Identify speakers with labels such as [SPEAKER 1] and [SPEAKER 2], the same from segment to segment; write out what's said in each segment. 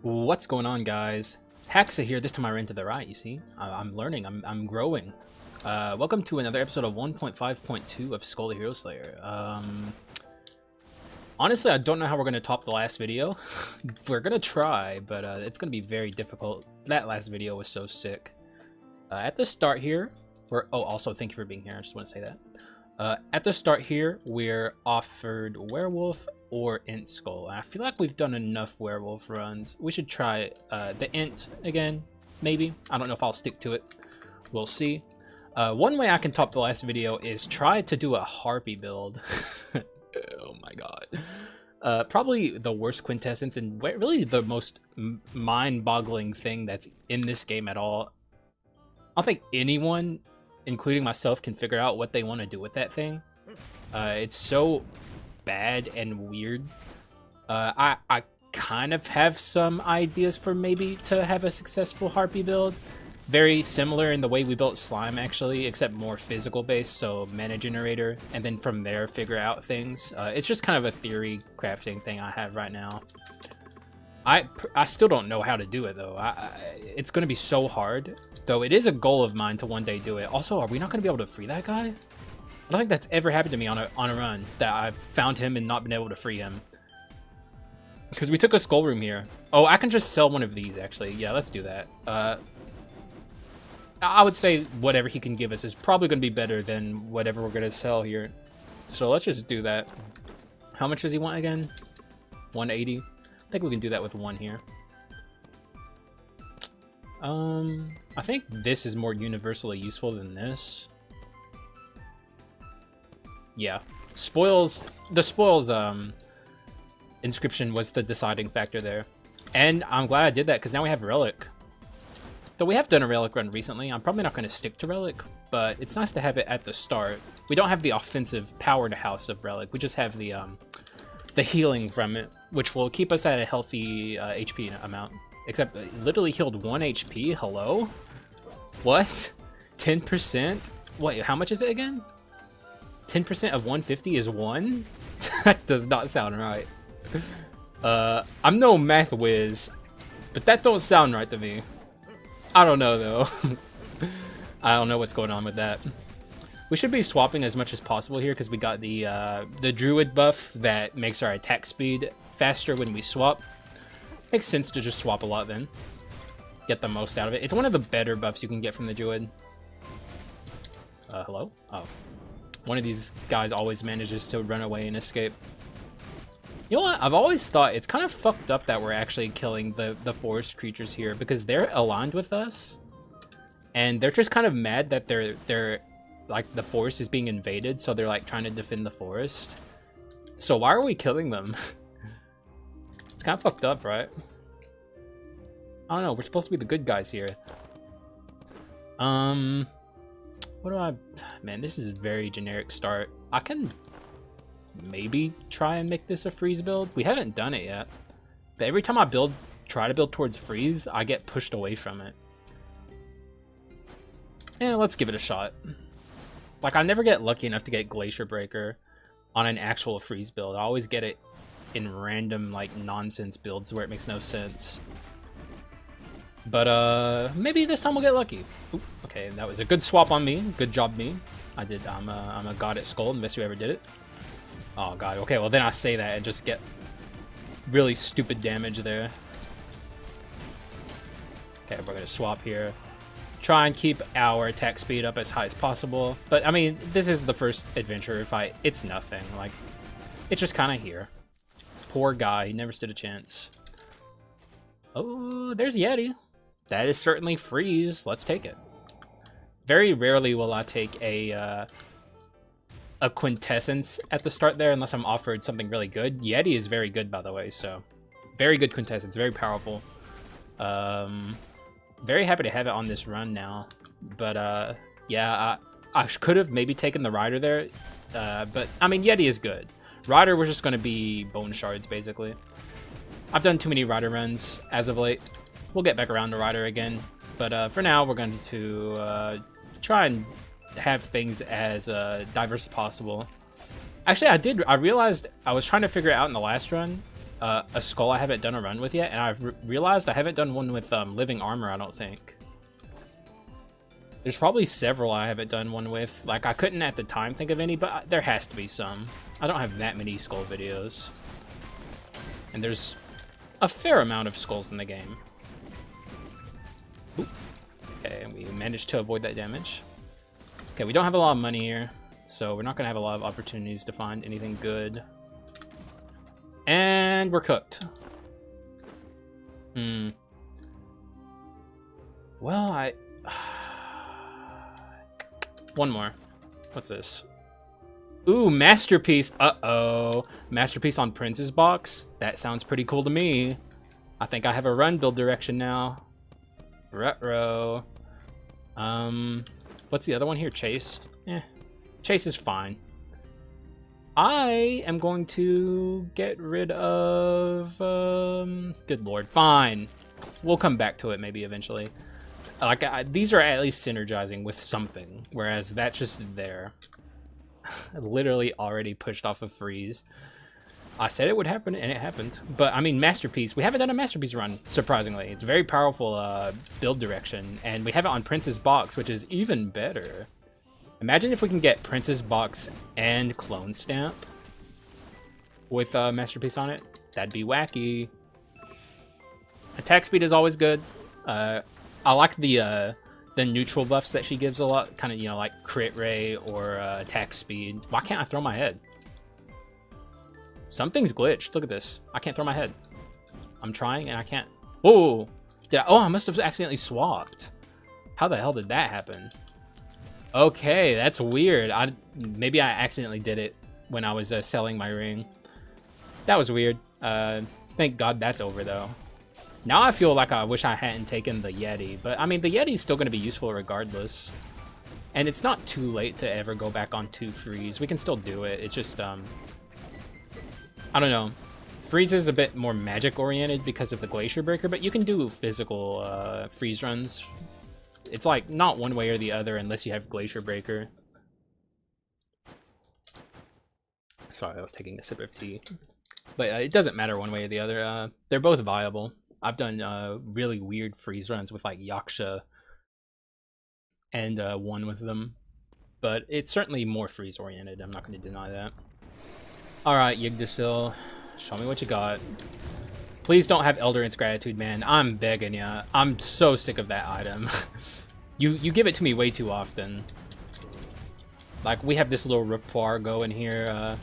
[SPEAKER 1] What's going on, guys? Haxa here. This time I ran to the right, you see? I'm learning. I'm growing. Welcome to another episode of 1.5.2 of Skul the Hero Slayer. Honestly, I don't know how we're going to top the last video. We're going to try, but it's going to be very difficult. That last video was so sick. At the start here, oh, also, thank you for being here. I just want to say that. At the start here, we're offered Werewolf or ENT Skul. And I feel like we've done enough Werewolf runs. We should try the ENT again, maybe. I don't know if I'll stick to it. We'll see. One way I can top the last video is try to do a Harpy build. Oh my god. Probably the worst quintessence and really the most mind-boggling thing that's in this game at all. I don't think anyone, including myself, can figure out what they want to do with that thing. It's so bad and weird. I kind of have some ideas for maybe to have a successful Harpy build. Very similar in the way we built Slime, actually, except more physical based, so mana generator, and then from there figure out things. It's just kind of a theory crafting thing I have right now. I still don't know how to do it, though. It's going to be so hard, though it is a goal of mine to one day do it. Also, are we not going to be able to free that guy? I don't think that's ever happened to me on a run, that I've found him and not been able to free him. Because we took a skull room here. Oh, I can just sell one of these, actually. Yeah, let's do that. I would say whatever he can give us is probably going to be better than whatever we're going to sell here. So let's just do that. How much does he want again? 180. I think we can do that with one here. I think this is more universally useful than this. Yeah. The spoils inscription was the deciding factor there. And I'm glad I did that because now we have Relic. Though we have done a Relic run recently, I'm probably not going to stick to Relic, but it's nice to have it at the start. We don't have the offensive powered house of Relic, we just have the healing from it, which will keep us at a healthy HP amount. Except it literally healed 1 HP, hello? What? 10%? Wait, how much is it again? 10% of 150 is 1? That does not sound right. I'm no math whiz, but that don't sound right to me. I don't know, though. I don't know what's going on with that. We should be swapping as much as possible here because we got the Druid buff that makes our attack speed faster when we swap. Makes sense to just swap a lot then. Get the most out of it. It's one of the better buffs you can get from the Druid. Hello? Oh. One of these guys always manages to run away and escape. You know what? I've always thought it's kind of fucked up that we're actually killing the forest creatures here because they're aligned with us. And they're just kind of mad that they're like the forest is being invaded, so they're like trying to defend the forest. So why are we killing them? It's kind of fucked up, right? I don't know, we're supposed to be the good guys here. What do I... Man, this is a very generic start. I can maybe try and make this a freeze build. We haven't done it yet. But every time I try to build towards freeze, I get pushed away from it. Yeah, let's give it a shot. Like, I never get lucky enough to get Glacier Breaker on an actual freeze build. I always get it in random, like, nonsense builds where it makes no sense. But, maybe this time we'll get lucky. Oop, okay, that was a good swap on me. Good job, me. I'm a god at Skul, the best who ever did it. Oh, god. Okay, well, then I say that and just get really stupid damage there. Okay, we're going to swap here. Try and keep our attack speed up as high as possible. But, I mean, this is the first adventure fight. It's nothing. Like, it's just kind of here. Poor guy. He never stood a chance. Oh, there's Yeti. That is certainly freeze. Let's take it. Very rarely will I take a quintessence at the start there unless I'm offered something really good. Yeti is very good, by the way, so very good quintessence, very powerful. Very happy to have it on this run now, but yeah, I could have maybe taken the Rider there, but I mean, Yeti is good. Rider was just going to be bone shards, basically. I've done too many Rider runs as of late. We'll get back around to Rider again, but for now, we're going to try and have things as diverse as possible. Actually, I realized I was trying to figure it out in the last run, a skull I haven't done a run with yet, and I've realized I haven't done one with living armor, I don't think. There's probably several I haven't done one with. Like, I couldn't at the time think of any, but there has to be some. I don't have that many skull videos. And there's a fair amount of skulls in the game. Ooh. Okay, we managed to avoid that damage. Okay, we don't have a lot of money here, so we're not going to have a lot of opportunities to find anything good. And we're cooked. Well, one more. What's this? Ooh, masterpiece. Uh-oh. Masterpiece on Prince's box? That sounds pretty cool to me. I think I have a run build direction now. Ruh-roh. What's the other one here? Chase? Chase is fine. I am going to get rid of... good lord. Fine. We'll come back to it maybe eventually. Like, these are at least synergizing with something, whereas that's just there. Literally already pushed off of freeze. I said it would happen, and it happened. But, I mean, Masterpiece. We haven't done a Masterpiece run, surprisingly. It's a very powerful build direction, and we have it on Prince's box, which is even better. Imagine if we can get Prince's box and Clone Stamp with Masterpiece on it. That'd be wacky. Attack speed is always good. I like the neutral buffs that she gives a lot, kind of, you know, like crit ray or attack speed. Why can't I throw my head? Something's glitched. Look at this. I can't throw my head. I'm trying and I can't. Whoa! Oh, I must have accidentally swapped. How the hell did that happen? Okay, that's weird. Maybe I accidentally did it when I was selling my ring. That was weird. Thank God that's over though. Now I feel like I wish I hadn't taken the Yeti, but I mean the Yeti's still going to be useful regardless. And it's not too late to ever go back on 2 freeze. We can still do it. It's just I don't know. Freeze is a bit more magic oriented because of the Glacier Breaker, but you can do physical freeze runs. It's like not one way or the other unless you have Glacier Breaker. Sorry, I was taking a sip of tea. But it doesn't matter one way or the other. They're both viable. I've done really weird freeze runs with like Yaksha and one with them. But it's certainly more freeze oriented. I'm not going to deny that. Alright, Yggdrasil. Show me what you got. Please don't have Elderant's Gratitude, man. I'm begging ya. I'm so sick of that item. You give it to me way too often. Like, we have this little rapport going here.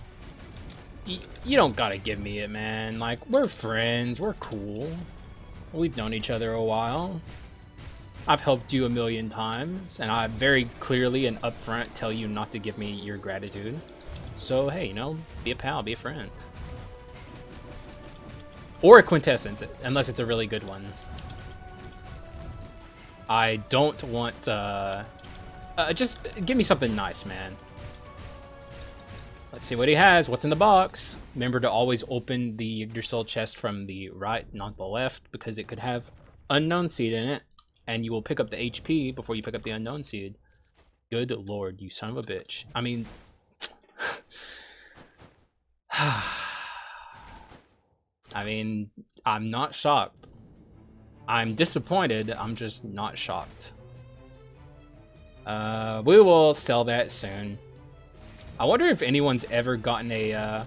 [SPEAKER 1] You don't gotta give me it, man. Like, we're friends. We're cool. We've known each other a while. I've helped you a million times, and I very clearly and upfront tell you not to give me your gratitude. So, hey, you know, be a pal, be a friend. Or a quintessence, unless it's a really good one. I don't want, just give me something nice, man. Let's see what he has. What's in the box? Remember to always open the Yggdrasil chest from the right, not the left, because it could have Unknown Seed in it, and you will pick up the HP before you pick up the Unknown Seed. Good lord, you son of a bitch. I mean... I mean, I'm not shocked. I'm disappointed, I'm just not shocked. We will sell that soon. I wonder if anyone's ever gotten a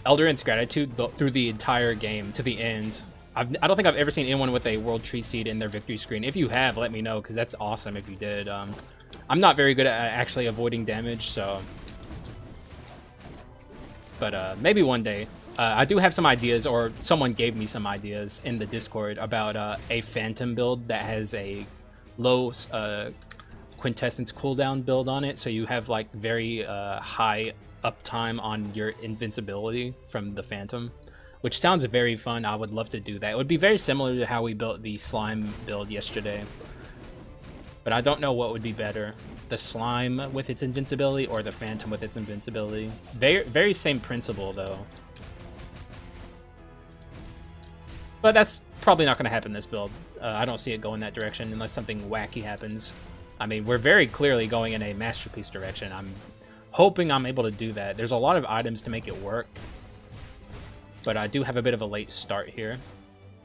[SPEAKER 1] Elderant's Gratitude through the entire game to the end. I don't think I've ever seen anyone with a World Tree Seed in their victory screen. If you have, let me know, because that's awesome if you did. I'm not very good at actually avoiding damage, so... But maybe one day. I do have some ideas, or someone gave me some ideas in the Discord about a Phantom build that has a low Quintessence cooldown build on it, so you have like very high uptime on your invincibility from the Phantom, which sounds very fun. I would love to do that. It would be very similar to how we built the Slime build yesterday. But I don't know what would be better. The Slime with its invincibility or the Phantom with its invincibility. Very same principle though. But that's probably not going to happen this build. I don't see it going that direction unless something wacky happens. I mean, we're very clearly going in a Masterpiece direction. I'm hoping I'm able to do that. There's a lot of items to make it work. but I do have a bit of a late start here.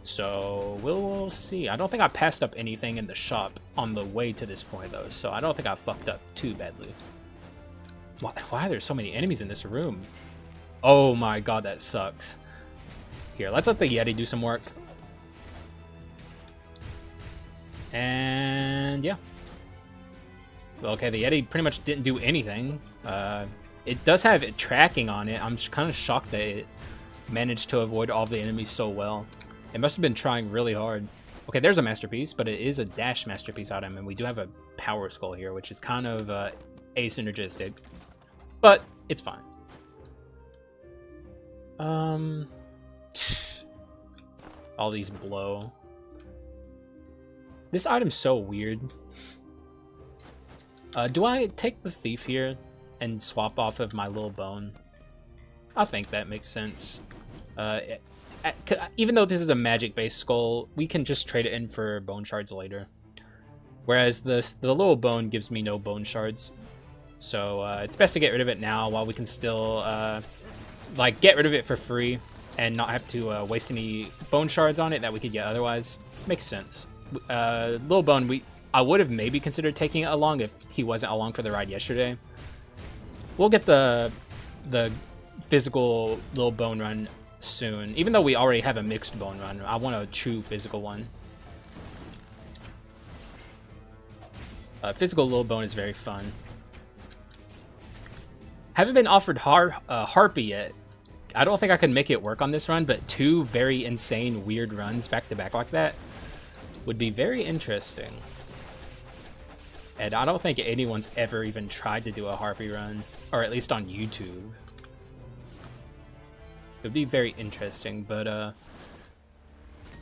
[SPEAKER 1] So we'll see. I don't think I passed up anything in the shop on the way to this point, though, so I don't think I fucked up too badly. Why are there so many enemies in this room? Oh my god, that sucks. Here, let's let the Yeti do some work. And yeah. Okay, the Yeti pretty much didn't do anything. It does have tracking on it. I'm kind of shocked that it managed to avoid all the enemies so well. It must have been trying really hard. Okay, there's a masterpiece, but it is a dash masterpiece item, and we do have a power skull here, which is kind of asynergistic, but it's fine. All these blow. This item's so weird. Do I take the thief here and swap off of my little bone? I think that makes sense. Even though this is a magic-based skull, we can just trade it in for bone shards later. Whereas the little bone gives me no bone shards. So it's best to get rid of it now while we can still like get rid of it for free and not have to waste any bone shards on it that we could get otherwise. Makes sense. Little bone, I would have maybe considered taking it along if he wasn't along for the ride yesterday. We'll get the physical little bone run soon. Even though we already have a mixed bone run, I want a true physical one. Physical little bone is very fun. Haven't been offered Harpy yet. I don't think I could make it work on this run, but 2 very insane, weird runs back to back like that would be very interesting. And I don't think anyone's ever even tried to do a Harpy run, or at least on YouTube. It would be very interesting, but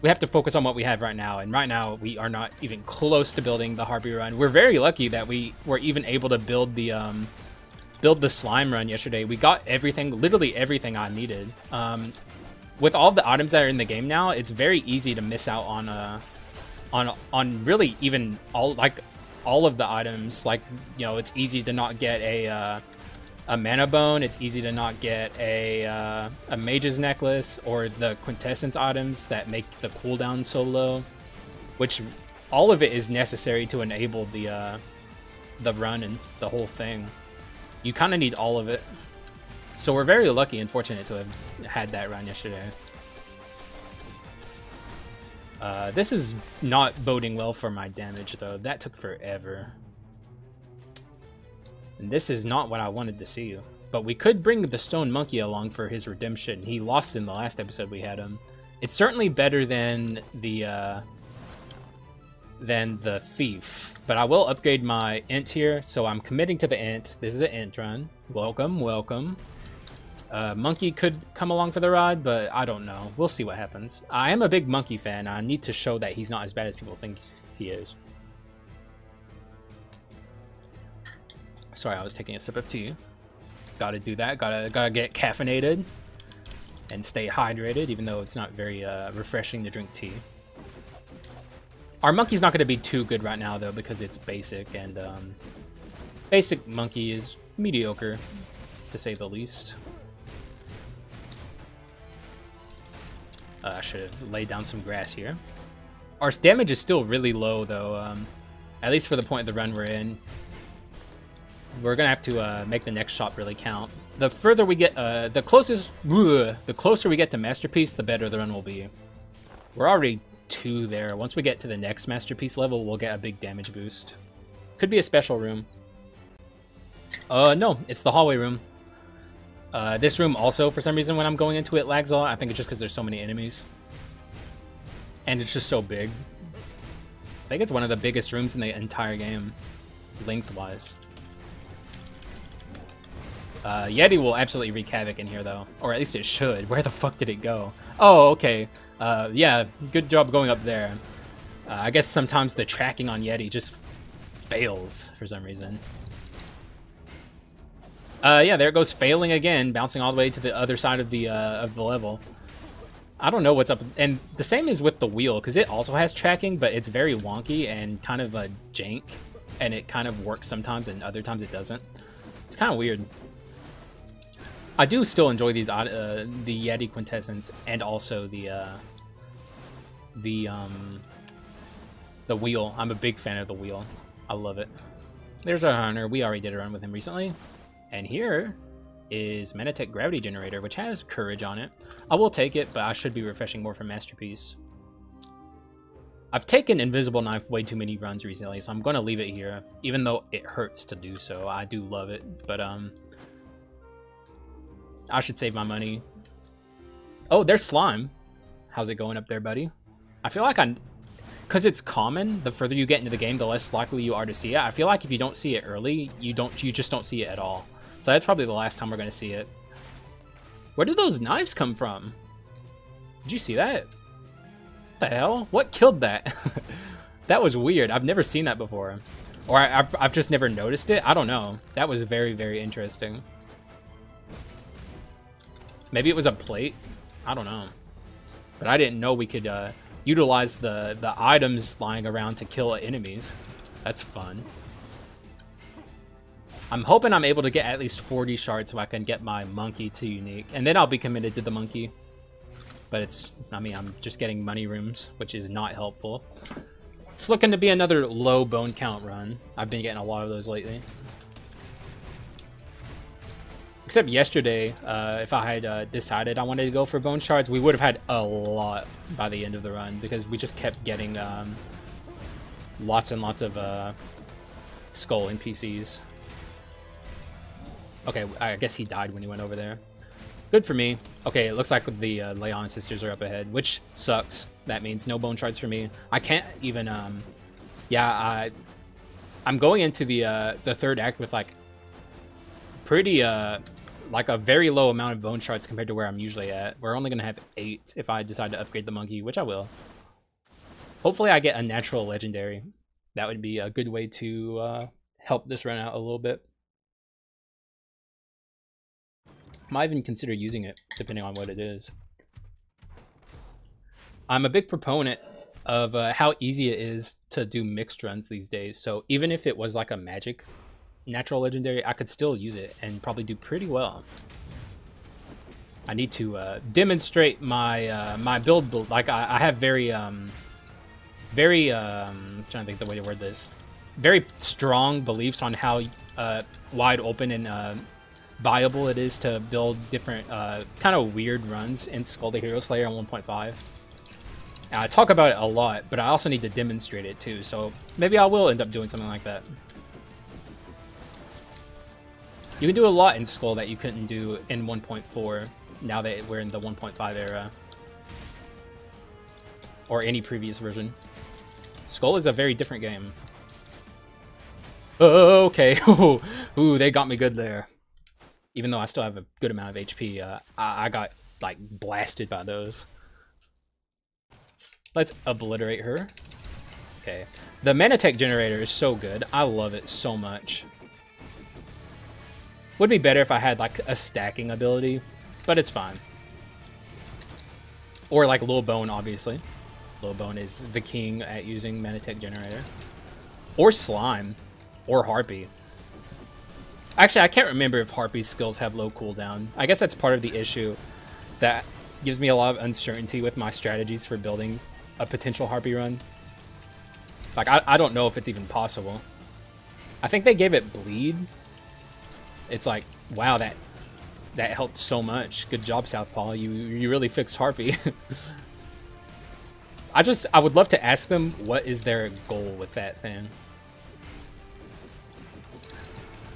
[SPEAKER 1] we have to focus on what we have right now, and right now we are not even close to building the Harpy run. We're very lucky that we were even able to build the slime run yesterday. We got everything, literally everything I needed. With all of the items that are in the game now, it's very easy to miss out on really even all of the items. Like, you know, it's easy to not get a mana bone. It's easy to not get a mage's necklace or the quintessence items that make the cooldown so low, which all of it is necessary to enable the run and the whole thing. You kind of need all of it. So we're very lucky and fortunate to have had that run yesterday. This is not boding well for my damage, though. That took forever. And this is not what I wanted to see. But we could bring the stone monkey along for his redemption. He lost in the last episode we had him. It's certainly better than the thief. But I will upgrade my ENT here, so I'm committing to the ENT. This is an ENT run. Welcome, welcome. Monkey could come along for the ride, but I don't know. We'll see what happens. I am a big monkey fan. I need to show that he's not as bad as people think he is. Sorry, I was taking a sip of tea. Gotta do that. Gotta get caffeinated and stay hydrated, even though it's not very refreshing to drink tea. Our monkey's not gonna be too good right now, though, because it's basic, and basic monkey is mediocre, to say the least. I should have laid down some grass here. Our damage is still really low, though, at least for the point of the run we're in. We're gonna have to make the next shop really count. The further we get, the closer we get to Masterpiece, the better the run will be. We're already 2 there. Once we get to the next Masterpiece level, we'll get a big damage boost. Could be a special room. No, it's the hallway room. This room also, for some reason, when I'm going into it, lags a lot. I think it's just because there's so many enemies. And it's just so big. I think it's one of the biggest rooms in the entire game, lengthwise. Yeti will absolutely wreak havoc in here, though. Or at least it should. Where the fuck did it go? Oh, okay. Yeah, good job going up there. I guess sometimes the tracking on Yeti just fails for some reason. Yeah, there it goes, failing again, bouncing all the way to the other side of the level. I don't know what's up. And the same is with the wheel, because it also has tracking, but it's very wonky and kind of a jank. And it kind of works sometimes, and other times it doesn't. It's kind of weird. I do still enjoy these the Yeti quintessence and also the wheel. I'm a big fan of the wheel. I love it. There's our hunter. We already did a run with him recently. And here is Manatech Gravity Generator, which has courage on it. I will take it, but I should be refreshing more for Masterpiece. I've taken Invisible Knife way too many runs recently, so I'm going to leave it here, even though it hurts to do so. I do love it, but I should save my money. Oh, there's Slime. How's it going up there, buddy? I feel like because it's common, the further you get into the game, the less likely you are to see it. I feel like if you don't see it early, you just don't see it at all. So that's probably the last time we're going to see it. Where did those knives come from? Did you see that? What the hell? What killed that? That was weird. I've never seen that before. Or I've just never noticed it. I don't know. That was very, very interesting. Maybe it was a plate. I don't know. But I didn't know we could utilize the items lying around to kill enemies. That's fun. I'm hoping I'm able to get at least 40 shards so I can get my monkey to unique. And then I'll be committed to the monkey. But I mean, I'm just getting money rooms, which is not helpful. It's looking to be another low bone count run. I've been getting a lot of those lately. Except yesterday, if I had decided I wanted to go for bone shards, we would have had a lot by the end of the run because we just kept getting lots and lots of Skul NPCs. Okay, I guess he died when he went over there. Good for me. Okay, it looks like the Leona sisters are up ahead, which sucks. That means no bone shards for me. I can't even, yeah, I'm going into the third act with like pretty, like a very low amount of bone shards compared to where I'm usually at. We're only gonna have 8 if I decide to upgrade the monkey, which I will. Hopefully I get a natural legendary. That would be a good way to help this run out a little bit. Might even consider using it, depending on what it is. I'm a big proponent of how easy it is to do mixed runs these days. So even if it was like a magic natural legendary, I could still use it and probably do pretty well. I need to demonstrate my my build. Like I have very I'm trying to think the way to word this. Very strong beliefs on how wide open and viable it is to build different kind of weird runs in Skul the Hero Slayer on 1.5. I talk about it a lot, but I also need to demonstrate it too, so maybe I will end up doing something like that. You can do a lot in Skul that you couldn't do in 1.4 now that we're in the 1.5 era. Or any previous version. Skul is a very different game. Oh, okay. Ooh, they got me good there. Even though I still have a good amount of HP, I got, like, blasted by those. Let's obliterate her. Okay. The Manatech generator is so good. I love it so much. Would be better if I had, like, a stacking ability, but it's fine. Or, like, Lil Bone, obviously. Lil Bone is the king at using Manatech generator. Or Slime. Or Harpy. Actually, I can't remember if Harpy's skills have low cooldown. I guess that's part of the issue that gives me a lot of uncertainty with my strategies for building a potential Harpy run. Like, I don't know if it's even possible. I think they gave it bleed. It's like, wow, that helped so much. Good job, Southpaw. You really fixed Harpy. I would love to ask them what is their goal with that thing.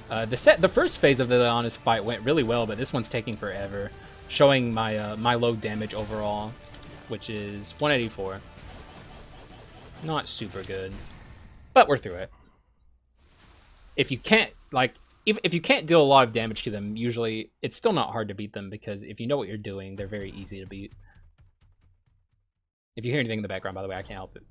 [SPEAKER 1] The first phase of the Leona's fight went really well, but this one's taking forever, showing my my low damage overall, which is 184. Not super good, but we're through it. If you can't if you can't deal a lot of damage to them, usually it's still not hard to beat them because if you know what you're doing, they're very easy to beat. If you hear anything in the background, by the way, I can't help it.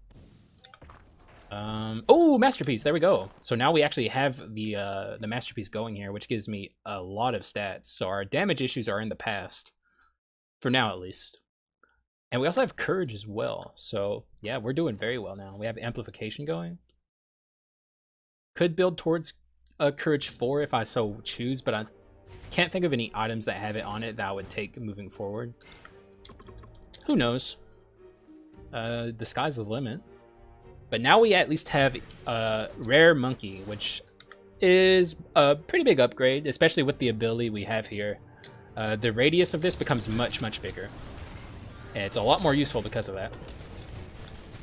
[SPEAKER 1] Oh, Masterpiece, there we go. So now we actually have the Masterpiece going here, which gives me a lot of stats. So our damage issues are in the past. For now, at least. And we also have Courage as well. So, yeah, we're doing very well now. We have Amplification going. Could build towards Courage 4 if I so choose, but Can't think of any items that have it on it that I would take moving forward. Who knows? The sky's the limit. But now we at least have Rare Monkey, which is a pretty big upgrade, especially with the ability we have here. The radius of this becomes much, much bigger. And it's a lot more useful because of that.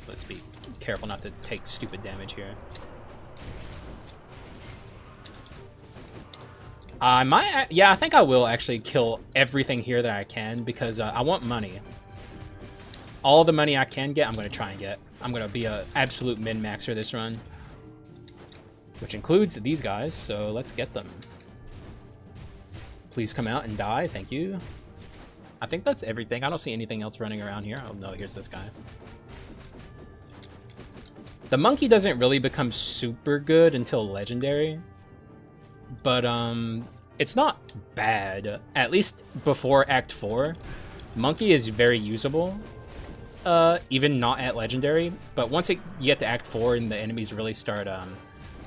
[SPEAKER 1] Let's be careful not to take stupid damage here. I might, yeah, I think I will actually kill everything here that I can because I want money. All the money I can get, I'm going to try and get. I'm going to be an absolute min-maxer this run, which includes these guys, so let's get them. Please come out and die, thank you. I think that's everything. I don't see anything else running around here. Oh no, here's this guy. The monkey doesn't really become super good until legendary, but it's not bad. At least before Act 4, monkey is very usable, even not at legendary. But once you get to Act 4 and the enemies really start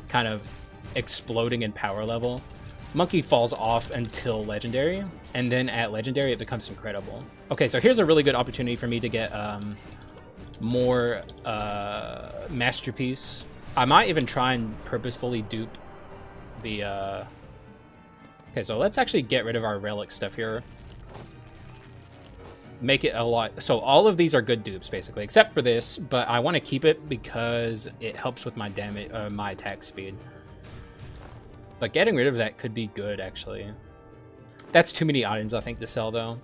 [SPEAKER 1] kind of exploding in power level, monkey falls off until legendary, and then at legendary it becomes incredible. Okay, so here's a really good opportunity for me to get more masterpiece. I might even try and purposefully dupe the okay, so let's actually get rid of our relic stuff here. Make it a lot. So all of these are good dupes basically, except for this, but I want to keep it because it helps with my damage, my attack speed. But getting rid of that could be good actually. That's too many items I think to sell though.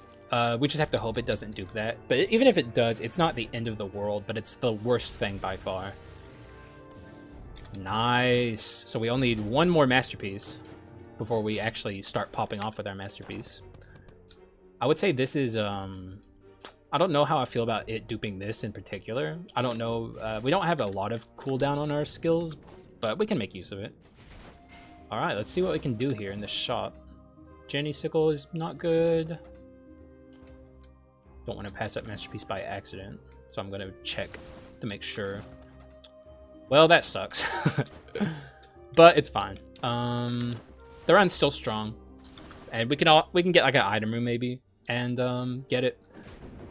[SPEAKER 1] We just have to hope it doesn't dupe that. But even if it does, it's not the end of the world, but it's the worst thing by far. Nice. So we only need one more masterpiece before we actually start popping off with our masterpiece. I would say this is, I don't know how I feel about it duping this in particular. I don't know, we don't have a lot of cooldown on our skills, but we can make use of it. All right, let's see what we can do here in this shop. Jenny Sickle is not good. Don't want to pass up masterpiece by accident, so I'm gonna check to make sure. Well, that sucks, but it's fine. The run's still strong, and we can get like an item room maybe and get it.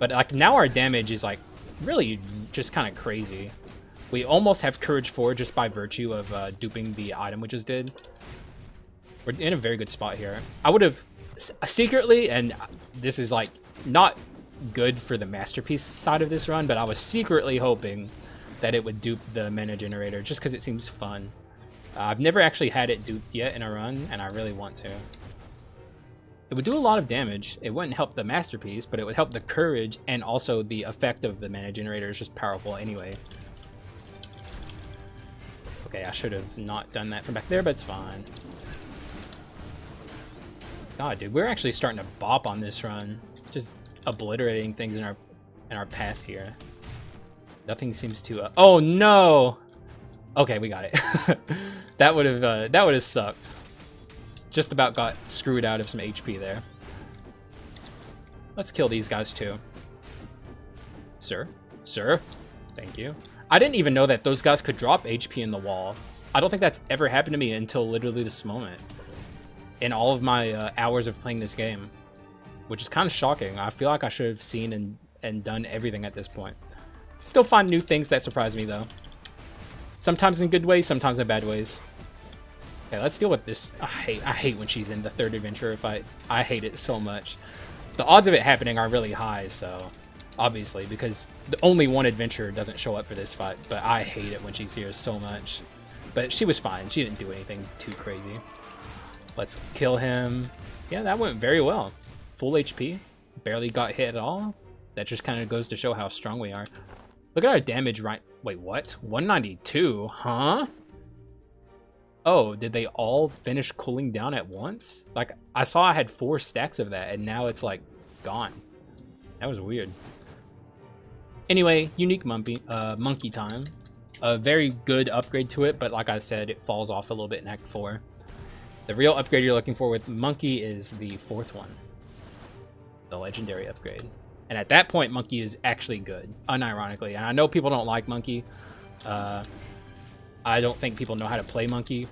[SPEAKER 1] But like now our damage is like really just kind of crazy. We almost have Courage 4 just by virtue of duping the item we just did. We're in a very good spot here. I would have secretly, and this is like not good for the masterpiece side of this run, but I was secretly hoping that it would dupe the mana generator just because it seems fun. I've never actually had it duped yet in a run, and I really want to. It would do a lot of damage. It wouldn't help the masterpiece, but it would help the courage, and also the effect of the mana generator is just powerful anyway. Okay, I should have not done that from back there, but it's fine. God, dude, we're actually starting to bop on this run. Just obliterating things in our path here. Nothing seems to. Oh no! Okay, we got it. that would have sucked. Just about got screwed out of some HP there. Let's kill these guys too. Sir, sir, thank you. I didn't even know that those guys could drop HP in the wall. I don't think that's ever happened to me until literally this moment. In all of my hours of playing this game, which is kind of shocking. I feel like I should have seen and done everything at this point. Still find new things that surprise me though. Sometimes in good ways, sometimes in bad ways. Okay, let's deal with this. I hate when she's in the third adventurer fight. I hate it so much. The odds of it happening are really high, so obviously, because only one adventurer doesn't show up for this fight, but I hate it when she's here so much. But she was fine. She didn't do anything too crazy. Let's kill him. Yeah, that went very well. Full HP. Barely got hit at all. That just kind of goes to show how strong we are. Look at our damage right... Wait, what? 192? Huh? Oh, did they all finish cooling down at once? Like, I saw I had 4 stacks of that, and now it's, like, gone. That was weird. Anyway, unique monkey time. A very good upgrade to it, but like I said, it falls off a little bit in Act 4. The real upgrade you're looking for with monkey is the 4th one. The legendary upgrade. And at that point, monkey is actually good, unironically. And I know people don't like monkey. I don't think people know how to play monkey.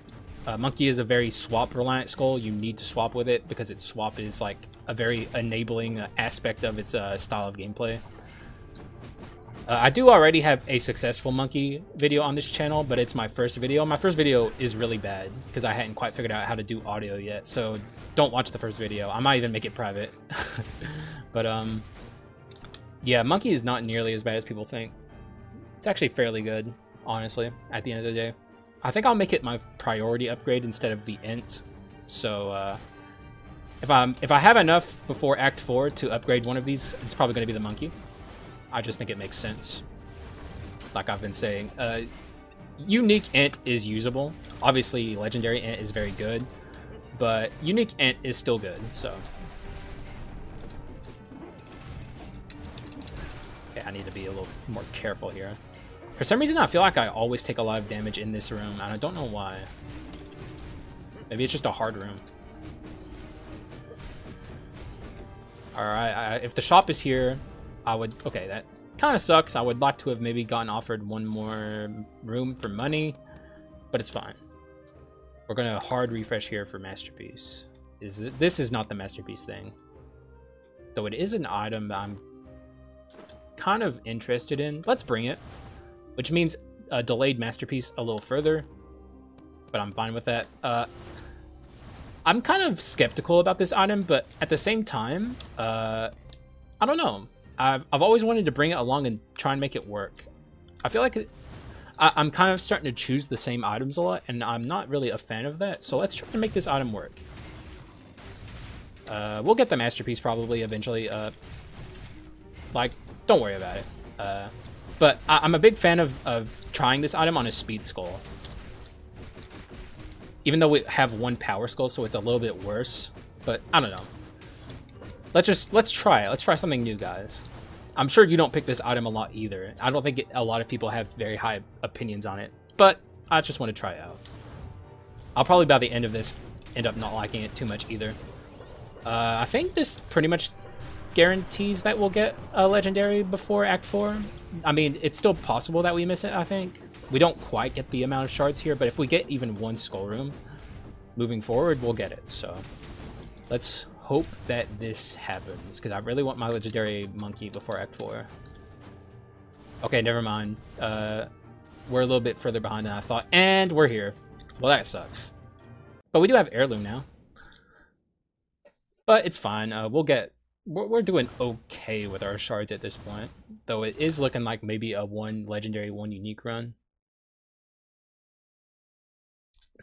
[SPEAKER 1] Monkey is a very swap-reliant skull. You need to swap with it because its swap is like a very enabling aspect of its style of gameplay. I do already have a successful monkey video on this channel, but it's my first video. My first video is really bad because I hadn't quite figured out how to do audio yet, so don't watch the first video. I might even make it private. But yeah, monkey is not nearly as bad as people think. It's actually fairly good, honestly, at the end of the day. I think I'll make it my priority upgrade instead of the ENT. So if I have enough before Act 4 to upgrade one of these, it's probably going to be the monkey. I just think it makes sense. Like I've been saying, unique ENT is usable. Obviously, legendary ENT is very good, but unique ENT is still good. So okay, I need to be a little more careful here. For some reason, I feel like I always take a lot of damage in this room, and I don't know why. Maybe it's just a hard room. Alright, if the shop is here, I would... Okay, that kind of sucks. I would like to have maybe gotten offered one more room for money, but it's fine. We're going to hard refresh here for Masterpiece. This is not the Masterpiece thing. Though it is an item that I'm kind of interested in. Let's bring it. Which means a delayed Masterpiece a little further, but I'm fine with that. I'm kind of skeptical about this item, but at the same time, I don't know. I've always wanted to bring it along and try and make it work. I feel like I'm kind of starting to choose the same items a lot, and I'm not really a fan of that. So let's try to make this item work. We'll get the Masterpiece probably eventually. Like, don't worry about it. But I'm a big fan of trying this item on a speed skull. Even though we have one power skull, so it's a little bit worse. But I don't know. Let's try it. Let's try something new, guys. I'm sure you don't pick this item a lot either. I don't think a lot of people have very high opinions on it. But I just want to try it out. I'll probably by the end of this end up not liking it too much either. I think this pretty much guarantees that we'll get a legendary before Act 4. I mean, it's still possible that we miss it, I think. We don't quite get the amount of shards here, but if we get even one skull room moving forward, we'll get it. So let's hope that this happens, because I really want my legendary monkey before Act 4. Okay, never mind. We're a little bit further behind than I thought, and we're here. Well, that sucks. But we do have heirloom now. But it's fine. We're doing okay with our shards at this point, though it is looking like maybe a one legendary, one unique run.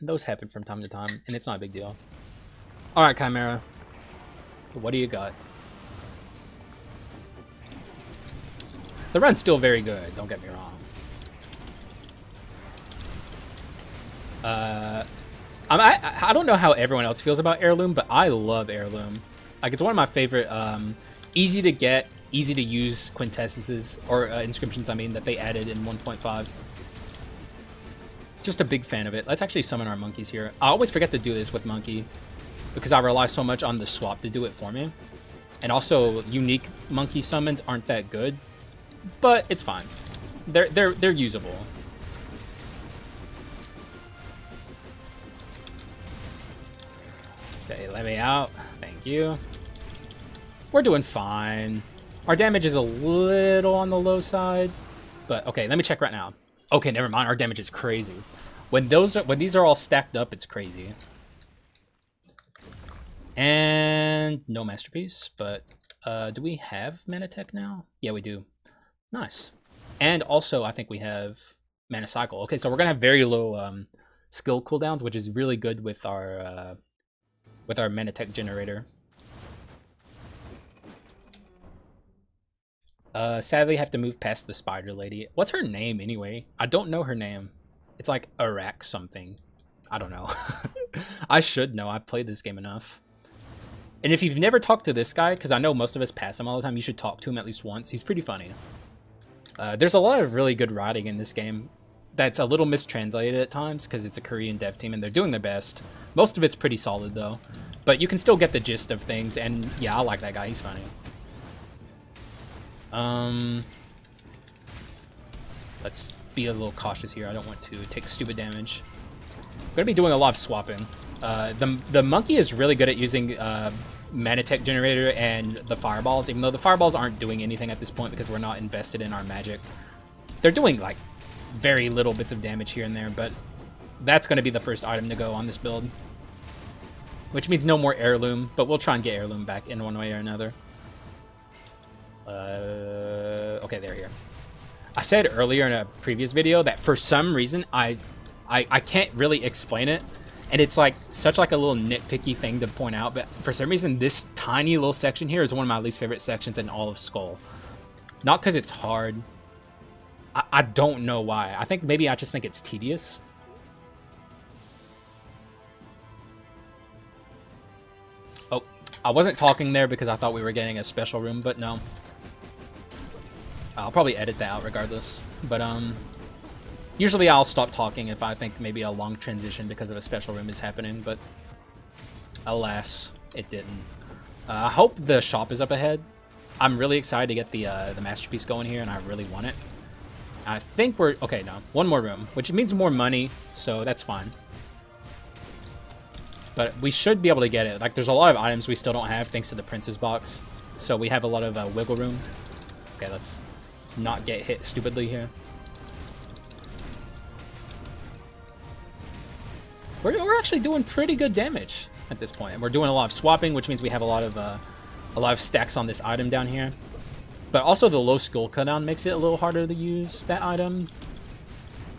[SPEAKER 1] Those happen from time to time, and it's not a big deal. All right, Chimera, what do you got? The run's still very good, don't get me wrong. I don't know how everyone else feels about heirloom, but I love heirloom. Like, it's one of my favorite, easy to get, easy to use quintessences, or inscriptions, I mean, that they added in 1.5. Just a big fan of it. Let's actually summon our monkeys here. I always forget to do this with monkey, because I rely so much on the swap to do it for me. And also, unique monkey summons aren't that good, but it's fine. They're usable. Okay, let me out. Thank you. We're doing fine. Our damage is a little on the low side, but okay, let me check right now. Okay, never mind. Our damage is crazy. When these are all stacked up, it's crazy. And no Masterpiece, but do we have Mana Tech now? Yeah, we do. Nice. And also, I think we have Mana Cycle. Okay, so we're gonna have very low skill cooldowns, which is really good with our Mana Tech generator. Sadly, I have to move past the spider lady. What's her name anyway? I don't know her name. It's like Iraq something. I don't know. I should know. I've played this game enough. And if you've never talked to this guy, because I know most of us pass him all the time, you should talk to him at least once. He's pretty funny. There's a lot of really good writing in this game that's a little mistranslated at times because it's a Korean dev team and they're doing their best. Most of it's pretty solid though. But you can still get the gist of things, and yeah, I like that guy. He's funny. Let's be a little cautious here. I don't want to take stupid damage. I'm gonna be doing a lot of swapping. The monkey is really good at using Manatech generator and the fireballs, even though the fireballs aren't doing anything at this point because we're not invested in our magic. They're doing like very little bits of damage here and there, but that's going to be the first item to go on this build, which means no more heirloom, but we'll try and get heirloom back in one way or another. Okay, they're here. I said earlier in a previous video that for some reason I can't really explain it, and it's like such like a little nitpicky thing to point out, but for some reason this tiny little section here is one of my least favorite sections in all of Skul. Not because it's hard. I don't know why. I think maybe I just think it's tedious. Oh, I wasn't talking there because I thought we were getting a special room, but no. I'll probably edit that out regardless. But usually I'll stop talking if I think maybe a long transition because of a special room is happening, but alas, it didn't. I hope the shop is up ahead. I'm really excited to get the masterpiece going here, and I really want it. I think we're... Okay, no. One more room, which means more money, so that's fine. But we should be able to get it. Like, there's a lot of items we still don't have thanks to the Prince's box. So we have a lot of wiggle room. Okay, let's not get hit stupidly here. We're actually doing pretty good damage at this point. And we're doing a lot of swapping, which means we have a lot of stacks on this item down here. But also the low skill cooldown makes it a little harder to use that item.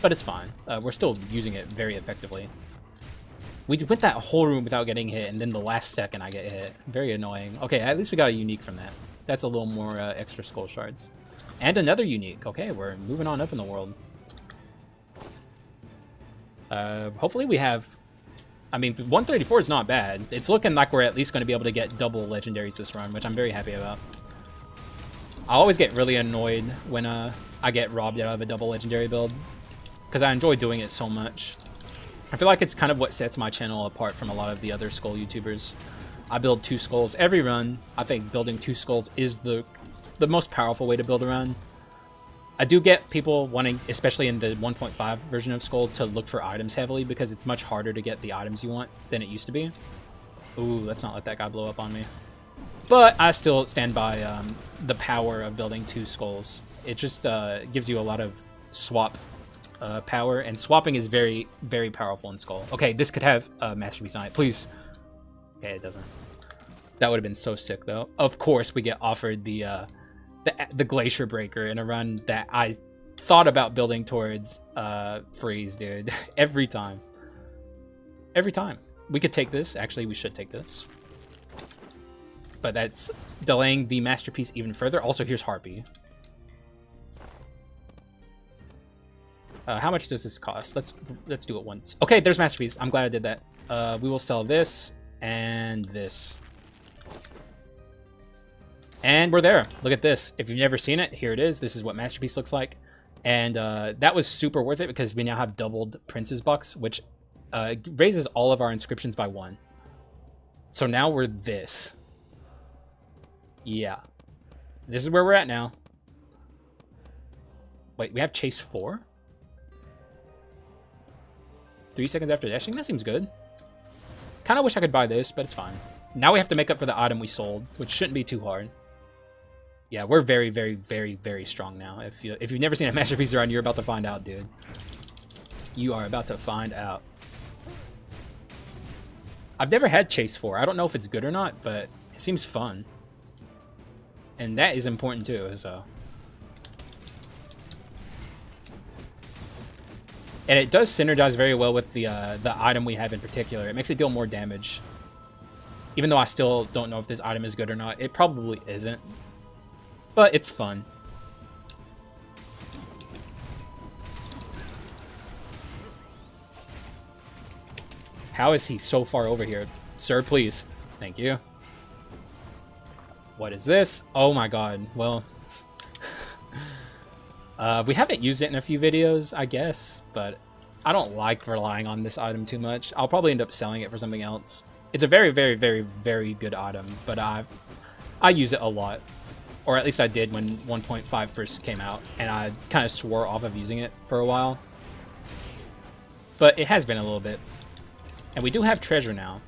[SPEAKER 1] But it's fine. We're still using it very effectively. We went that whole room without getting hit, and then the last second I get hit. Very annoying. Okay, at least we got a unique from that. That's a little more extra skull shards. And another unique. Okay, we're moving on up in the world. Hopefully we have... I mean, 134 is not bad. It's looking like we're at least going to be able to get double legendaries this run, which I'm very happy about. I always get really annoyed when I get robbed out of a double legendary build, because I enjoy doing it so much. I feel like it's kind of what sets my channel apart from a lot of the other Skul YouTubers. I build 2 skulls every run. I think building 2 skulls is the most powerful way to build a run. I do get people wanting, especially in the 1.5 version of Skul, to look for items heavily because it's much harder to get the items you want than it used to be. Ooh, let's not let that guy blow up on me. But I still stand by the power of building 2 skulls. It just gives you a lot of swap power, and swapping is very, very powerful in Skul. Okay, this could have a masterpiece on it, please. Okay, it doesn't. That would have been so sick, though. Of course, we get offered the Glacier Breaker in a run that I thought about building towards Freeze, dude. Every time. Every time. We could take this. Actually, we should take this. But that's delaying the masterpiece even further. Also, here's Harpy. How much does this cost? Let's do it once. Okay, there's masterpiece. I'm glad I did that. We will sell this and this. And we're there. Look at this. If you've never seen it, here it is. This is what masterpiece looks like. And that was super worth it because we now have doubled Prince's bucks, which raises all of our inscriptions by 1. So now we're this. Yeah. This is where we're at now. Wait, we have chase 4? 3 seconds after dashing? That seems good. Kind of wish I could buy this, but it's fine. Now we have to make up for the item we sold, which shouldn't be too hard. Yeah, we're very, very, very, very strong now. If you've never seen a masterpiece run, you're about to find out, dude. You are about to find out. I've never had chase 4. I don't know if it's good or not, but it seems fun. And that is important too, so. And it does synergize very well with the item we have in particular. It makes it deal more damage. Even though I still don't know if this item is good or not. It probably isn't. But it's fun. How is he so far over here? Sir, please. Thank you. What is this? Oh my god. Well, we haven't used it in a few videos, I guess, but I don't like relying on this item too much. I'll probably end up selling it for something else. It's a very, very, very, very good item, but I use it a lot. Or at least I did when 1.5 first came out, and I kind of swore off of using it for a while. but it has been a little bit. And we do have treasure now.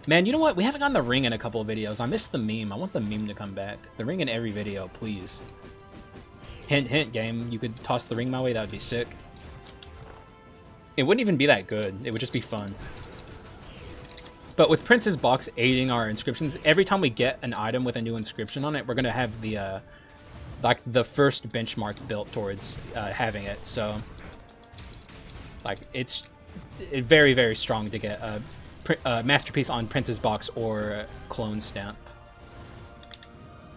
[SPEAKER 1] Man, you know what? We haven't gotten the ring in a couple of videos. I missed the meme. I want the meme to come back. The ring in every video, please. Hint, hint, game. You could toss the ring my way. That would be sick. It wouldn't even be that good. It would just be fun. But with Prince's box aiding our inscriptions, every time we get an item with a new inscription on it, we're gonna have the like the first benchmark built towards having it. So like it's very, very strong to get a masterpiece on Prince's box or clone stamp.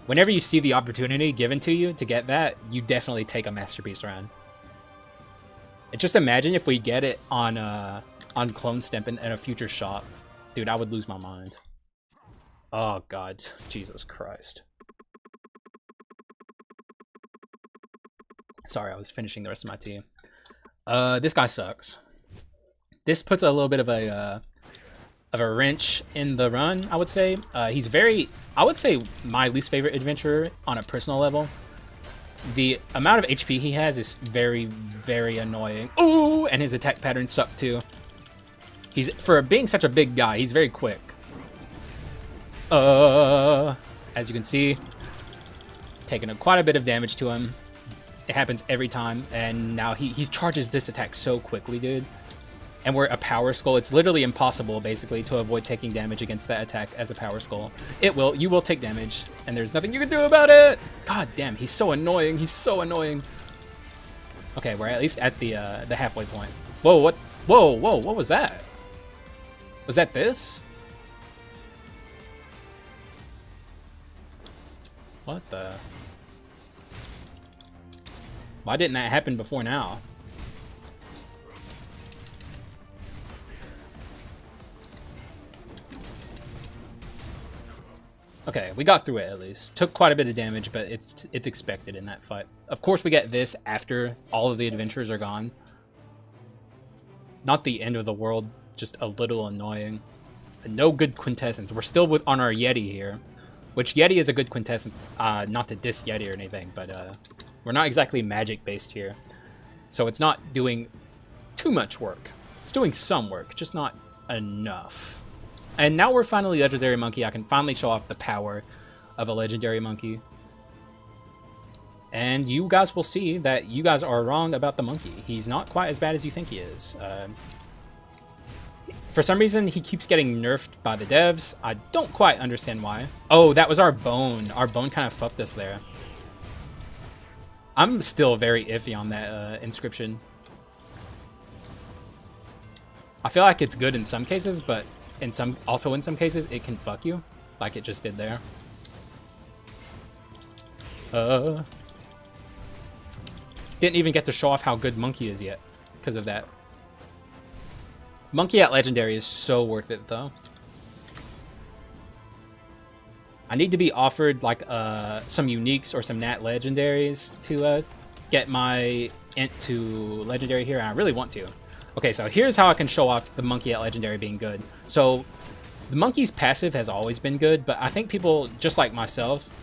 [SPEAKER 1] Whenever you see the opportunity given to you to get that, you definitely take a masterpiece run. Just imagine if we get it on clone stamp in a future shop. Dude, I would lose my mind. Oh god, Jesus Christ. Sorry, I was finishing the rest of my tea. This guy sucks. This puts a little bit of a wrench in the run, I would say. He's very, I would say, my least favorite adventurer on a personal level. The amount of HP he has is very, very annoying. Ooh, and his attack patterns suck too. He's, for being such a big guy, he's very quick. As you can see, taking quite a bit of damage to him. It happens every time, and now he charges this attack so quickly, dude. And we're a power skull. It's literally impossible, basically, to avoid taking damage against that attack as a power skull. You will take damage, and there's nothing you can do about it. God damn, he's so annoying. He's so annoying. Okay, we're at least at the halfway point. Whoa, what? Whoa, what was that? Was that this? What the? Why didn't that happen before now? Okay, we got through it at least. Took quite a bit of damage, but it's expected in that fight. Of course, we get this after all of the adventurers are gone. Not the end of the world, just a little annoying. No good quintessence. We're still on our Yeti here, which Yeti is a good quintessence. Not to diss Yeti or anything, but we're not exactly magic based here, so it's not doing too much work. It's doing some work, just not enough. And now we're finally legendary monkey. I can finally show off the power of a legendary monkey. And you guys will see that you guys are wrong about the monkey. He's not quite as bad as you think he is. For some reason, he keeps getting nerfed by the devs. I don't quite understand why. Oh, that was our bone. Our bone kind of fucked us there. I'm still very iffy on that inscription. I feel like it's good in some cases, but in some cases it can fuck you, like it just did there. Didn't even get to show off how good Monkey is yet because of that. Monkey at Legendary is so worth it though. I need to be offered like some uniques or some nat legendaries to get my ENT to Legendary here, and I really want to. Okay, so here's how I can show off the Monkey at Legendary being good. So the Monkey's passive has always been good, but I think people, just like myself,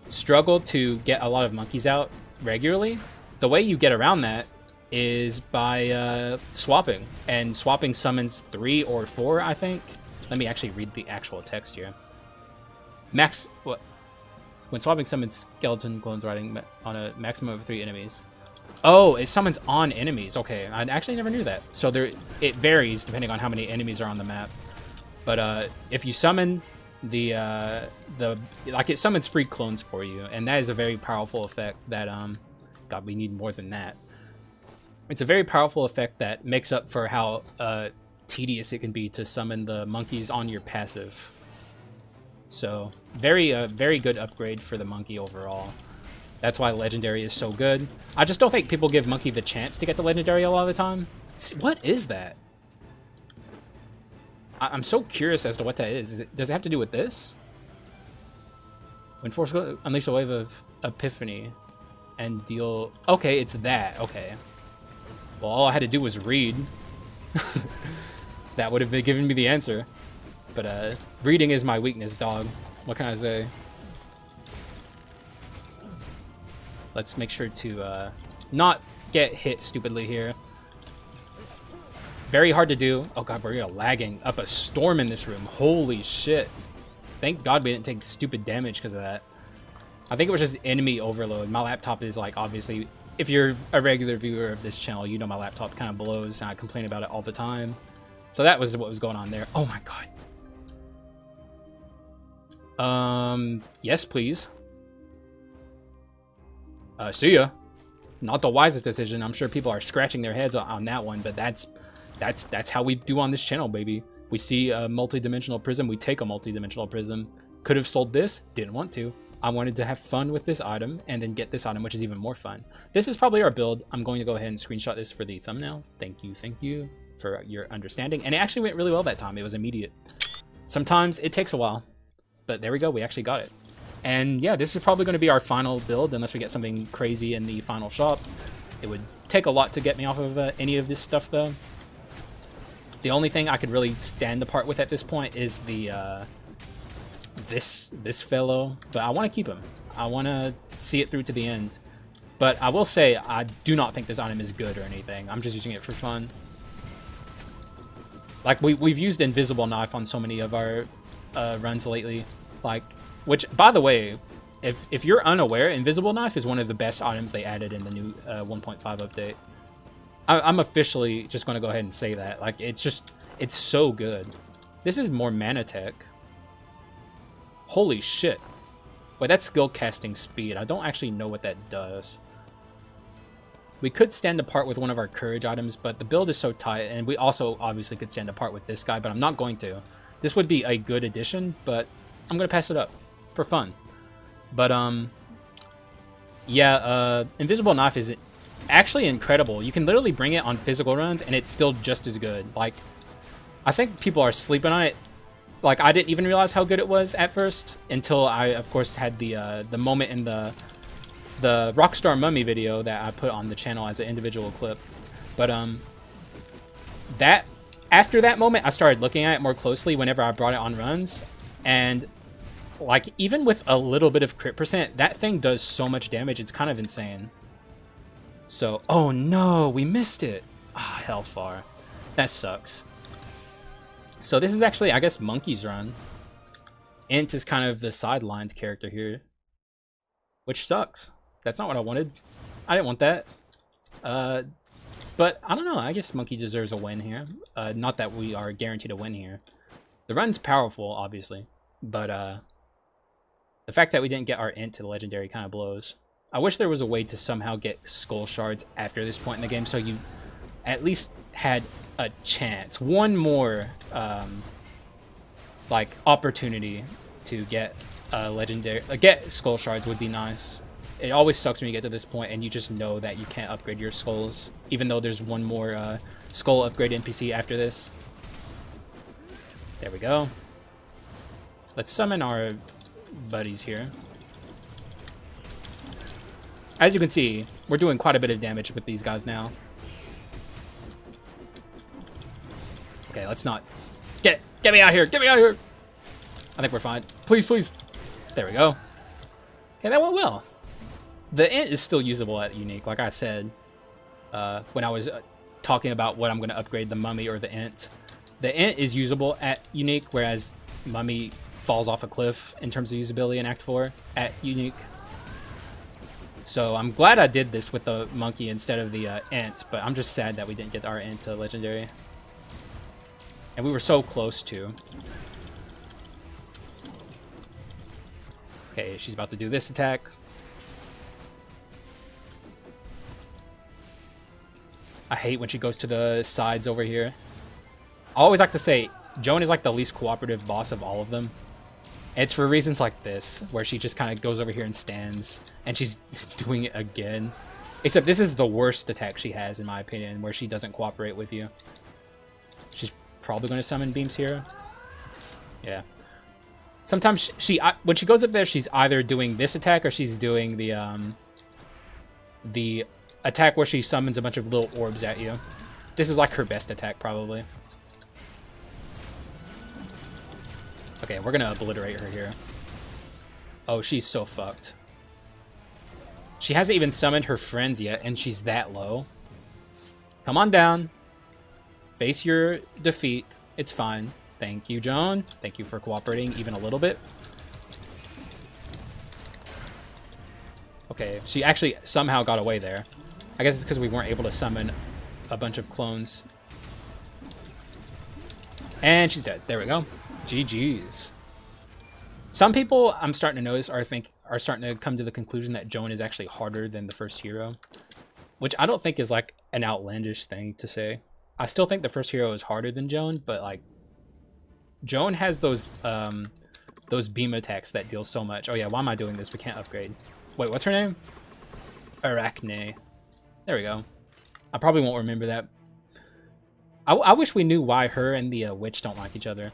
[SPEAKER 1] struggle to get a lot of monkeys out regularly. The way you get around that is by swapping, and swapping summons 3 or 4, I think. Let me actually read the actual text here. When swapping summons skeleton clones riding on a maximum of 3 enemies. Oh, it summons on enemies. Okay, I actually never knew that. So it varies depending on how many enemies are on the map. But if you summon like it summons free clones for you, and that is a very powerful effect that God, we need more than that. It's a very powerful effect that makes up for how tedious it can be to summon the monkeys on your passive. So very good upgrade for the monkey overall. That's why Legendary is so good. I just don't think people give Monkey the chance to get the Legendary a lot of the time. What is that? I'm so curious as to what that is. Does it have to do with this? When force unleash a wave of Epiphany and deal... Okay, it's that. Okay. Well, all I had to do was read. That would have been giving me the answer. But reading is my weakness, dog. What can I say? Let's make sure to not get hit stupidly here. Very hard to do. Oh god, we're lagging up a storm in this room. Holy shit. Thank god we didn't take stupid damage because of that. I think it was just enemy overload. My laptop is like, obviously, if you're a regular viewer of this channel, you know my laptop kind of blows and I complain about it all the time. So that was what was going on there. Oh my god. Yes, please. See ya. Not the wisest decision. I'm sure people are scratching their heads on that one, but that's how we do on this channel, baby. We see a multi-dimensional prism, we take a multi-dimensional prism. Could have sold this, didn't want to. I wanted to have fun with this item and then get this item, which is even more fun. This is probably our build. I'm going to go ahead and screenshot this for the thumbnail. Thank you for your understanding. And it actually went really well that time. It was immediate. Sometimes it takes a while, but there we go. We actually got it. And yeah, this is probably going to be our final build unless we get something crazy in the final shop. It would take a lot to get me off of any of this stuff though. The only thing I could really stand apart with at this point is the this fellow, but I want to keep him. I want to see it through to the end. But I will say I do not think this item is good or anything. I'm just using it for fun. Like we've used Invisible Knife on so many of our runs lately, like, which by the way, if you're unaware, Invisible Knife is one of the best items they added in the new 1.5 update. I'm officially just going to go ahead and say that. Like, it's so good. This is more mana tech. Holy shit. Wait, that's skill casting speed. I don't actually know what that does. We could stand apart with one of our courage items, but the build is so tight, and we also obviously could stand apart with this guy, but I'm not going to. This would be a good addition, but I'm going to pass it up for fun. But, yeah, Invisible Knife is actually incredible. You can literally bring it on physical runs, and it's still just as good. Like, I think people are sleeping on it. Like, I didn't even realize how good it was at first until I, of course, had the moment in the Rockstar Mummy video that I put on the channel as an individual clip. But after that moment, I started looking at it more closely whenever I brought it on runs, and like even with a little bit of crit percent, that thing does so much damage. It's kind of insane. So, oh no, we missed it. Ah, hellfire. That sucks. So this is actually, I guess, Monkey's run. ENT is kind of the sidelined character here, which sucks. That's not what I wanted. I didn't want that. But I don't know. I guess Monkey deserves a win here. Not that we are guaranteed a win here. The run's powerful, obviously, but the fact that we didn't get our ENT to the legendary kind of blows. I wish there was a way to somehow get skull shards after this point in the game, so you at least had a chance, one more like opportunity to get legendary, get skull shards would be nice. It always sucks when you get to this point and you just know that you can't upgrade your skulls, even though there's one more skull upgrade NPC after this. There we go. Let's summon our buddies here. As you can see, we're doing quite a bit of damage with these guys now. Okay, let's not... Get me out of here! Get me out of here! I think we're fine. Please, please! There we go. Okay, that went well. The ENT is still usable at Unique, like I said. When I was talking about what I'm going to upgrade, the Mummy or the ENT. The ENT is usable at Unique, whereas Mummy falls off a cliff in terms of usability in Act 4 at Unique. So I'm glad I did this with the Monkey instead of the ENT, but I'm just sad that we didn't get our ENT to Legendary. And we were so close to. Okay, she's about to do this attack. I hate when she goes to the sides over here. I always like to say, Joan is like the least cooperative boss of all of them. It's for reasons like this, where she just kind of goes over here and stands, and she's doing it again. Except this is the worst attack she has, in my opinion, where she doesn't cooperate with you. She's probably going to summon beams here. Yeah. Sometimes when she goes up there, she's either doing this attack or she's doing the attack where she summons a bunch of little orbs at you. This is like her best attack, probably. Okay, we're gonna obliterate her here. Oh, she's so fucked. She hasn't even summoned her friends yet, and she's that low. Come on down. Face your defeat. It's fine. Thank you, Joan. Thank you for cooperating even a little bit. Okay, she actually somehow got away there. I guess it's because we weren't able to summon a bunch of clones. And she's dead. There we go. GG's. Some people I'm starting to notice are starting to come to the conclusion that Joan is actually harder than the first hero, which I don't think is like an outlandish thing to say. I still think the first hero is harder than Joan, but like Joan has those beam attacks that deal so much. Oh yeah, why am I doing this? We can't upgrade. Wait, what's her name? Arachne. There we go. I probably won't remember that. I wish we knew why her and the witch don't like each other.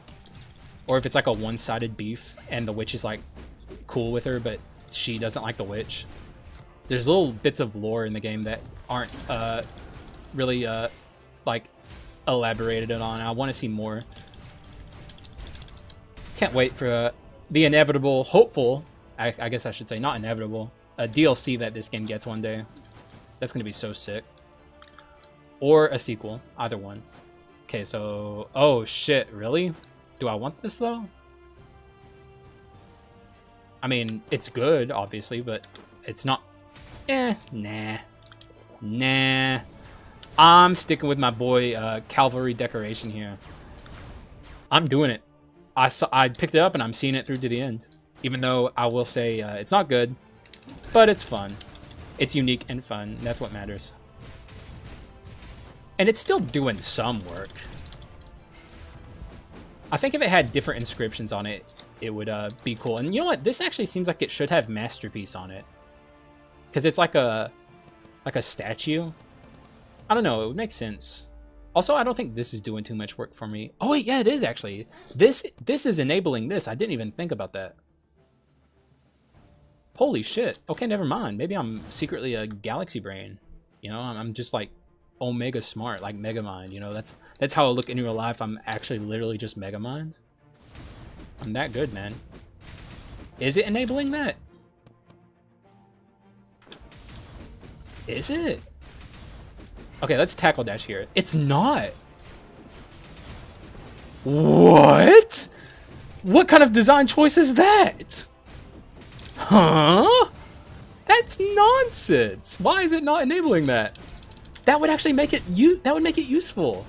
[SPEAKER 1] Or if it's like a one-sided beef and the witch is like cool with her, but she doesn't like the witch. There's little bits of lore in the game that aren't really like elaborated on. I want to see more. Can't wait for the inevitable, hopeful, I guess I should say, not inevitable, a DLC that this game gets one day. That's going to be so sick. Or a sequel, either one. Okay, so, oh shit, really? Do I want this though? I mean, it's good, obviously, but it's not, nah. I'm sticking with my boy, Cavalry Decoration here. I'm doing it. I picked it up and I'm seeing it through to the end. Even though I will say it's not good, but it's fun. It's unique and fun. And that's what matters. And it's still doing some work. I think if it had different inscriptions on it, it would be cool. And you know what? This actually seems like it should have Masterpiece on it. Because it's like a statue. I don't know. It would make sense. Also, I don't think this is doing too much work for me. Oh, wait. Yeah, it is actually. This is enabling this. I didn't even think about that. Holy shit. Okay, never mind. Maybe I'm secretly a galaxy brain. You know, I'm just like Omega smart, like Megamind. You know, that's how I look in real life. I'm actually literally just Megamind. I'm that good, man. Is it enabling that? Is it? Okay, let's tackle dash here. It's not. What? What kind of design choice is that? Huh? That's nonsense. Why is it not enabling that? That would actually make it useful.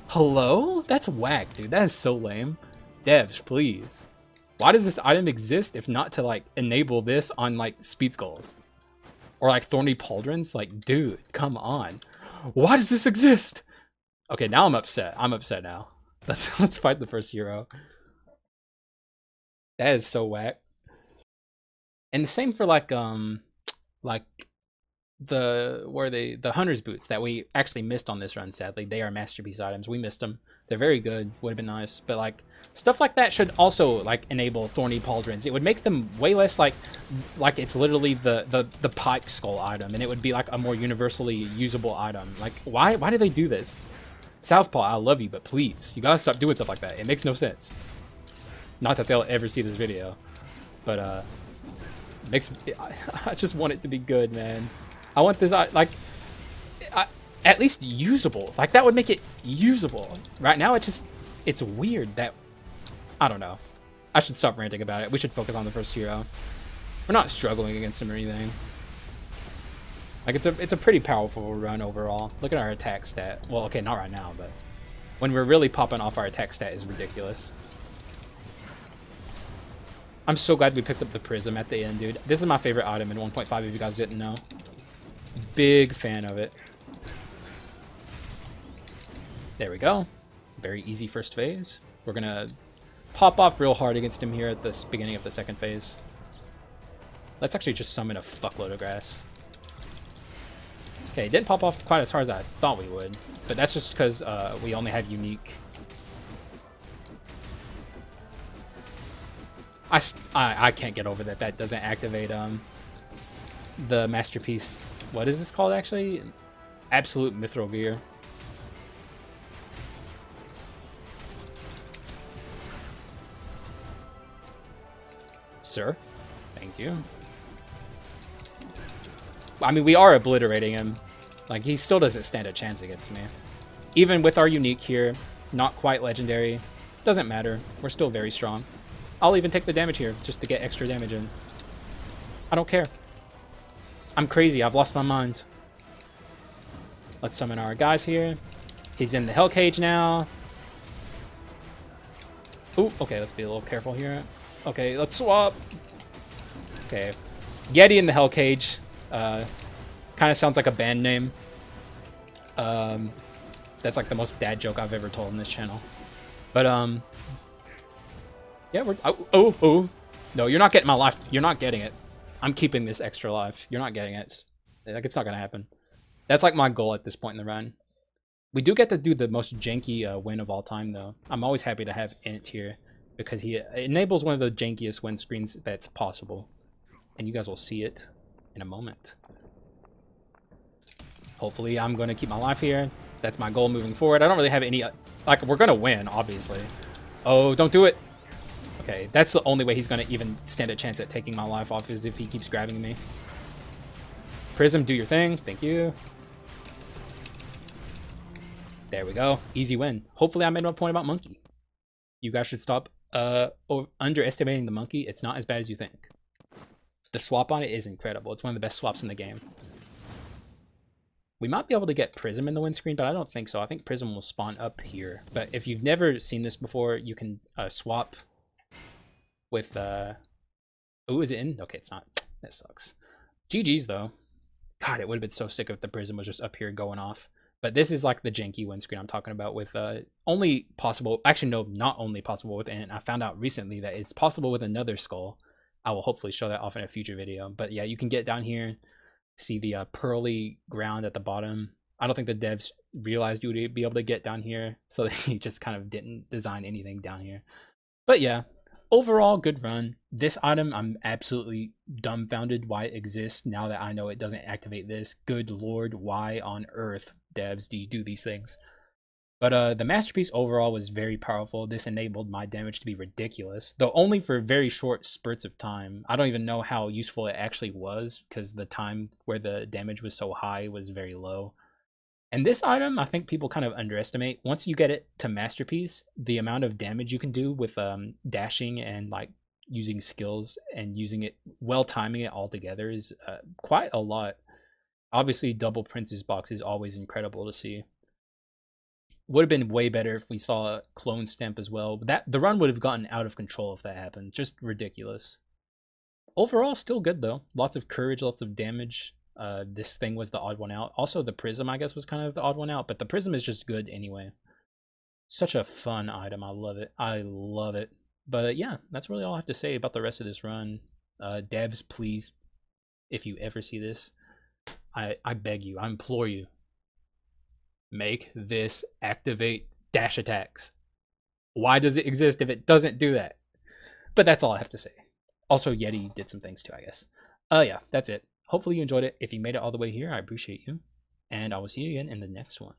[SPEAKER 1] Hello? That's whack, dude. That is so lame. Devs, please. Why does this item exist if not to like enable this on like speed skulls? Or like thorny pauldrons? Like, dude, come on. Why does this exist? Okay, now I'm upset. I'm upset now. Let's fight the first hero. That is so whack. And the same for like the hunter's boots that we actually missed on this run, sadly. They are masterpiece items. We missed them. They're very good. Would have been nice. But like stuff like that should also like enable thorny pauldrons. It would make them way less like it's literally the pike skull item, and it would be like a more universally usable item. Like why do they do this? Southpaw, I love you, but please, you gotta stop doing stuff like that. It makes no sense. Not that they'll ever see this video, but I just want it to be good, man. I want this at least usable. Like that would make it usable. Right now it's weird that, I don't know. I should stop ranting about it. We should focus on the first hero. We're not struggling against him or anything. Like it's a pretty powerful run overall. Look at our attack stat. Well, okay, not right now, but when we're really popping off, our attack stat is ridiculous. I'm so glad we picked up the prism at the end, dude. This is my favorite item in 1.5 if you guys didn't know. Big fan of it. There we go. Very easy first phase. We're gonna pop off real hard against him here at the beginning of the second phase. Let's actually just summon a fuckload of grass. Okay, it didn't pop off quite as hard as I thought we would, but that's just because we only have unique. I can't get over that. That doesn't activate the masterpiece. What is this called actually? Absolute Mithril Gear. Sir, thank you. I mean, we are obliterating him. Like, he still doesn't stand a chance against me. Even with our unique here, not quite legendary, doesn't matter. We're still very strong. I'll even take the damage here just to get extra damage in. I don't care. I'm crazy. I've lost my mind. Let's summon our guys here. He's in the Hell Cage now. Ooh, okay, let's be a little careful here. Okay, let's swap. Okay. Yeti in the Hell Cage. Kind of sounds like a band name. That's like the most dad joke I've ever told on this channel. But, yeah, we're... Oh. No, you're not getting my life. You're not getting it. I'm keeping this extra life. You're not getting it. Like, it's not going to happen. That's like my goal at this point in the run. We do get to do the most janky win of all time, though. I'm always happy to have ENT here because he enables one of the jankiest win screens that's possible. And you guys will see it in a moment. Hopefully, I'm going to keep my life here. That's my goal moving forward. I don't really have any... Like, we're going to win, obviously. Oh, don't do it. Okay, that's the only way he's going to even stand a chance at taking my life off is if he keeps grabbing me. Prism, do your thing. Thank you. There we go. Easy win. Hopefully I made my point about Monkey. You guys should stop underestimating the Monkey. It's not as bad as you think. The swap on it is incredible. It's one of the best swaps in the game. We might be able to get Prism in the windscreen, but I don't think so. I think Prism will spawn up here. But if you've never seen this before, you can swap with... Oh, is it in? Okay, it's not. That sucks. GG's, though. God, it would have been so sick if the Prism was just up here going off. But this is like the janky windscreen I'm talking about with only possible... Actually, no, not only possible with ENT. I found out recently that it's possible with another skull. I will hopefully show that off in a future video. But yeah, you can get down here, see the pearly ground at the bottom. I don't think the devs realized you would be able to get down here, so they just kind of didn't design anything down here. But yeah, overall, good run. This item, I'm absolutely dumbfounded why it exists now that I know it doesn't activate this. Good lord, why on earth, devs, do you do these things? But the Masterpiece overall was very powerful. This enabled my damage to be ridiculous, though only for very short spurts of time. I don't even know how useful it actually was because the time where the damage was so high was very low. And this item, I think people kind of underestimate. Once you get it to Masterpiece, the amount of damage you can do with dashing and like using skills and using it, well timing it all together is quite a lot. Obviously, double Prince's box is always incredible to see. Would have been way better if we saw a clone stamp as well. But the run would have gotten out of control if that happened. Just ridiculous. Overall, still good though. Lots of courage, lots of damage. This thing was the odd one out. Also, the Prism, I guess, was kind of the odd one out. But the Prism is just good anyway. Such a fun item. I love it. I love it. But yeah, that's really all I have to say about the rest of this run. Devs, please, if you ever see this, I beg you, I implore you. Make this activate dash attacks. Why does it exist if it doesn't do that? But that's all I have to say. Also, Yeti did some things too, I guess. Yeah, that's it. Hopefully you enjoyed it. If you made it all the way here, I appreciate you. And I will see you again in the next one.